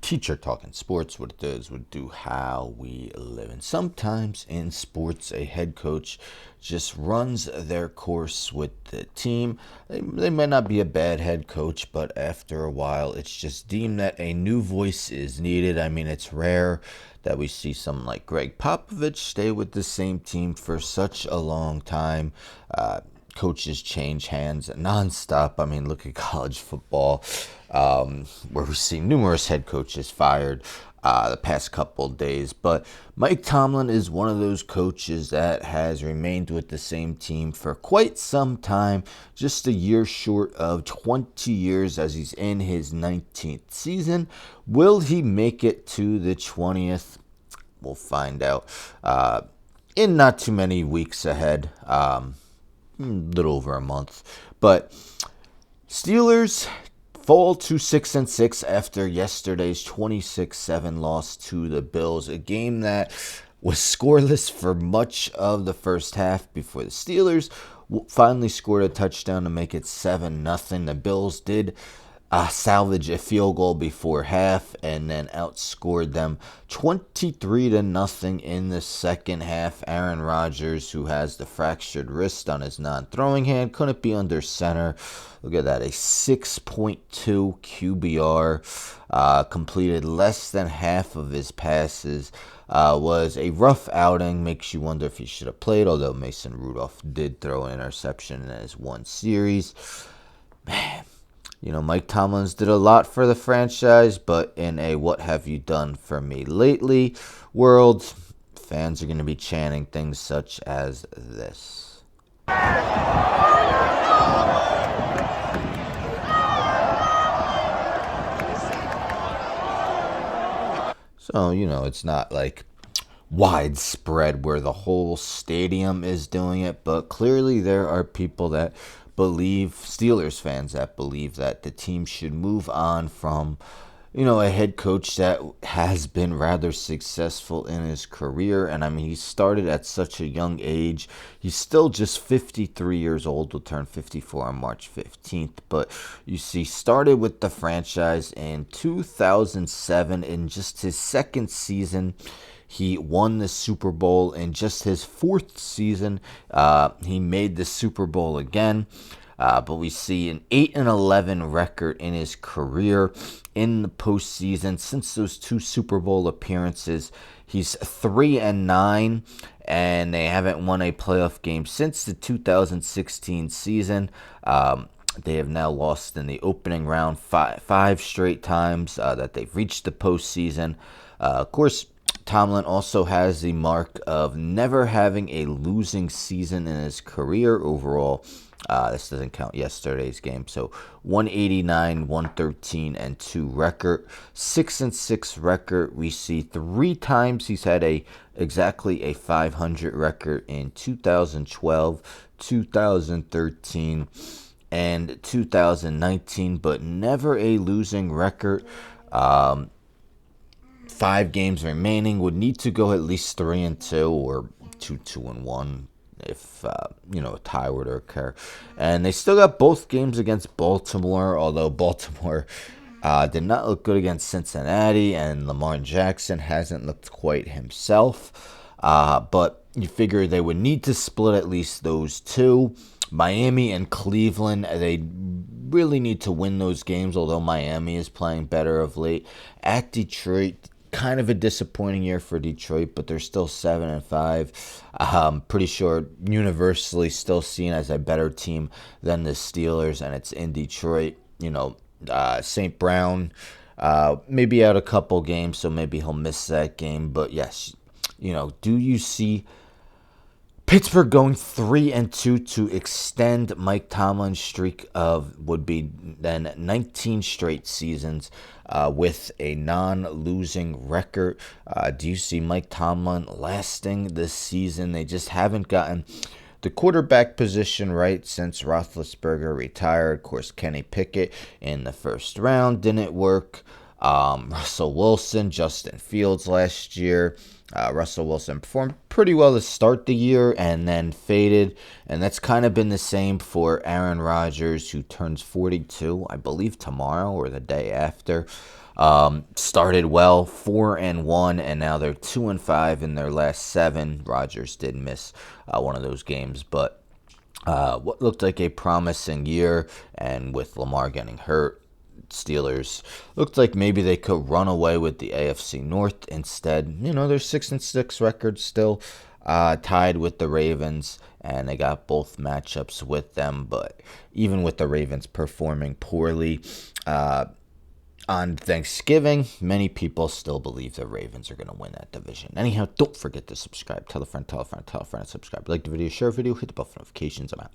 Teacher talking sports, what it does, would do how we live. And sometimes in sports, a head coach just runs their course with the team. They might not be a bad head coach, but after a while, it's just deemed that a new voice is needed. I mean, it's rare that we see someone like Greg Popovich stay with the same team for such a long time. Coaches change hands nonstop. I mean, look at college football, where we've seen numerous head coaches fired the past couple of days. But Mike Tomlin is one of those coaches that has remained with the same team for quite some time, just a year short of 20 years as he's in his 19th season. Will he make it to the 20th? We'll find out in not too many weeks ahead. Little over a month. But Steelers fall to 6-6 after yesterday's 26-7 loss to the Bills, a game that was scoreless for much of the first half before the Steelers finally scored a touchdown to make it 7-0. The Bills did salvage a field goal before half and then outscored them 23-0 in the second half. Aaron Rodgers, who has the fractured wrist on his non-throwing hand, couldn't be under center. Look at that, a 6.2 QBR, completed less than half of his passes. Was a rough outing. Makes you wonder if he should have played, although Mason Rudolph did throw an interception in his one series. Man. Mike Tomlin did a lot for the franchise, but in a what have you done for me lately world, fans are going to be chanting things such as this. So, it's not like widespread where the whole stadium is doing it, but clearly there are people that believe, Steelers fans that believe that the team should move on from, a head coach that has been rather successful in his career. And I mean, he started at such a young age. He's still just 53 years old, will turn 54 on March 15th. But you see, started with the franchise in 2007. In just his second season, he won the Super Bowl. In just his fourth season, he made the Super Bowl again. But we see an 8-11 record in his career in the postseason. Since those two Super Bowl appearances, he's 3-9, and they haven't won a playoff game since the 2016 season. They have now lost in the opening round five straight times that they've reached the postseason. Of course, Tomlin also has the mark of never having a losing season in his career overall. This doesn't count yesterday's game. So 189, 113, and 2 record. 6-6 record. We see 3 times he's had exactly a 500 record in 2012, 2013, and 2019, but never a losing record. 5 games remaining, would need to go at least 3-2 or 2-1 if a tie were to occur. And they still got both games against Baltimore, although Baltimore did not look good against Cincinnati, and Lamar Jackson hasn't looked quite himself. But you figure they would need to split at least those 2. Miami and Cleveland, they really need to win those games, although Miami is playing better of late. At Detroit, kind of a disappointing year for Detroit, but they're still 7-5. Pretty sure universally still seen as a better team than the Steelers, and it's in Detroit. St. Brown maybe out a couple games, so maybe he'll miss that game. But yes, do you see Pittsburgh going 3-2 to extend Mike Tomlin's streak of would be then 19 straight seasons with a non-losing record? Do you see Mike Tomlin lasting this season? They just haven't gotten the quarterback position right since Roethlisberger retired. Of course, Kenny Pickett in the first round didn't work. Russell Wilson, Justin Fields last year. Russell Wilson performed pretty well to start the year and then faded. And that's kind of been the same for Aaron Rodgers, who turns 42, I believe, tomorrow or the day after. Started well, 4-1, and now they're 2-5 in their last 7. Rodgers did miss one of those games, but what looked like a promising year, and with Lamar getting hurt, Steelers looked like maybe they could run away with the AFC North. Instead, they're 6-6 record still, tied with the Ravens, and they got both matchups with them. But even with the Ravens performing poorly on Thanksgiving, many people still believe the Ravens are going to win that division. Anyhow, don't forget to subscribe. Tell a friend, tell a friend, tell a friend, and subscribe. Like the video, share the video, hit the bell for notifications. I'm out.